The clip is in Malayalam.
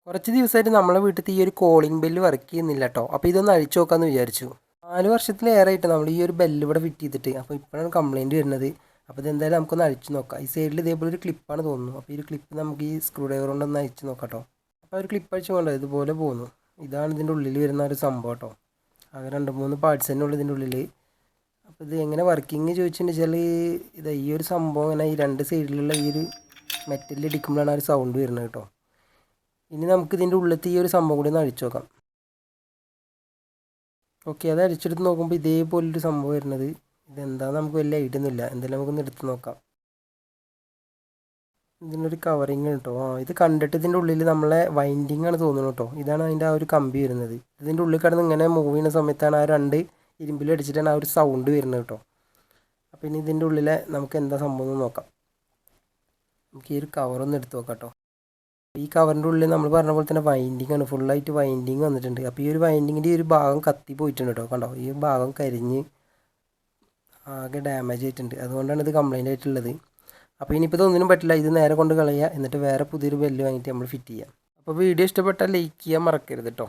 കുറച്ച് ദിവസമായിട്ട് നമ്മളെ വീട്ടിൽ ഈ ഒരു കോളിംഗ് ബെല്ല് വർക്ക് ചെയ്യുന്നില്ല കേട്ടോ. അപ്പോൾ ഇതൊന്ന് അഴിച്ചു നോക്കാമെന്ന് വിചാരിച്ചു. 4 വർഷത്തിലേറെയായിട്ട് നമ്മൾ ഈ ഒരു ബെല്ല് ഇവിടെ ഫിറ്റ് ചെയ്തിട്ട്. അപ്പോൾ ഇപ്പോഴാണ് കംപ്ലയിൻറ്റ് വരുന്നത്. അപ്പോൾ ഇതെന്തായാലും നമുക്കൊന്ന് അഴിച്ചു നോക്കാം. ഈ സൈഡിൽ ഇതേപോലെ ഒരു ക്ലിപ്പാണ് തോന്നുന്നു. അപ്പോൾ ഈ ഒരു ക്ലിപ്പ് നമുക്ക് ഈ സ്ക്രൂ ഡ്രൈവർ കൊണ്ടൊന്ന് അഴിച്ചു നോക്കാം കേട്ടോ. അപ്പോൾ ഒരു ക്ലിപ്പ് അഴിച്ചു കൊണ്ടത് ഇതുപോലെ പോകുന്നു. ഇതാണ് ഇതിൻ്റെ ഉള്ളിൽ വരുന്ന ഒരു സംഭവം കേട്ടോ. ആകെ 2-3 പാർട്സ് തന്നെ ഉള്ളൂ ഇതിൻ്റെ ഉള്ളിൽ. അപ്പോൾ ഇത് എങ്ങനെ വർക്കിംഗ് ചോദിച്ചിട്ടുണ്ടെച്ചാൽ ഇത് ഈ ഒരു സംഭവം ഇങ്ങനെ ഈ 2 സൈഡിലുള്ള ഈ ഒരു മെറ്റലിൽ ഇടിക്കുമ്പോഴാണ് ആ ഒരു സൗണ്ട് വരുന്നത് കേട്ടോ. ഇനി നമുക്ക് ഇതിൻ്റെ ഉള്ളിലത്തെ ഈ ഒരു സംഭവം കൂടി ഒന്ന് അഴിച്ചു നോക്കാം. ഓക്കെ, അത് അഴിച്ചെടുത്ത് നോക്കുമ്പോൾ ഇതേപോലൊരു സംഭവം വരുന്നത്. ഇതെന്താണെന്ന് നമുക്ക് വലിയ ഐഡിയ ഒന്നുമില്ല. എന്തായാലും നമുക്കൊന്ന് എടുത്ത് നോക്കാം. ഇതിനൊരു കവറിങ് കേട്ടോ. ഇത് കണ്ടിട്ട് ഇതിൻ്റെ ഉള്ളിൽ നമ്മളെ വൈൻഡിങ് ആണ് തോന്നുന്നു കേട്ടോ. ഇതാണ് അതിൻ്റെ ആ ഒരു കമ്പി വരുന്നത്. ഇതിൻ്റെ ഉള്ളിൽ കിടന്ന് ഇങ്ങനെ മൂവ് ചെയ്യുന്ന സമയത്താണ് ആ 2 ഇരുമ്പിൽ അടിച്ചിട്ടാണ് ആ ഒരു സൗണ്ട് വരുന്നത് കേട്ടോ. അപ്പോൾ ഇനി ഇതിൻ്റെ ഉള്ളിലെ നമുക്ക് എന്താ സംഭവം എന്ന് നോക്കാം. നമുക്ക് ഈ ഒരു കവറൊന്ന് എടുത്ത് നോക്കാം കേട്ടോ. ഈ കവറിൻ്റെ ഉള്ളിൽ നമ്മൾ പറഞ്ഞ പോലെ തന്നെ വൈൻഡിങ് ആണ്, ഫുള്ളായിട്ട് വൈൻഡിങ് വന്നിട്ടുണ്ട്. അപ്പോൾ ഈ ഒരു വൈൻഡിങ്ങിൻ്റെ ഈ ഒരു ഭാഗം കത്തി പോയിട്ടുണ്ട് കേട്ടോ. കണ്ടോ, ഈ ഭാഗം കരിഞ്ഞ് ആകെ ഡാമേജ് ആയിട്ടുണ്ട്. അതുകൊണ്ടാണ് ഇത് കംപ്ലൈൻ്റ് ആയിട്ടുള്ളത്. അപ്പോൾ ഇനിയിപ്പോൾ ഇതൊന്നിനും പറ്റില്ല. ഇത് നേരെ കൊണ്ട് കളയുക, എന്നിട്ട് വേറെ പുതിയൊരു ബെല്ല് വാങ്ങിയിട്ട് നമ്മൾ ഫിറ്റ് ചെയ്യാം. അപ്പോൾ വീഡിയോ ഇഷ്ടപ്പെട്ടാൽ ലൈക്ക് ചെയ്യാൻ മറക്കരുത് കേട്ടോ.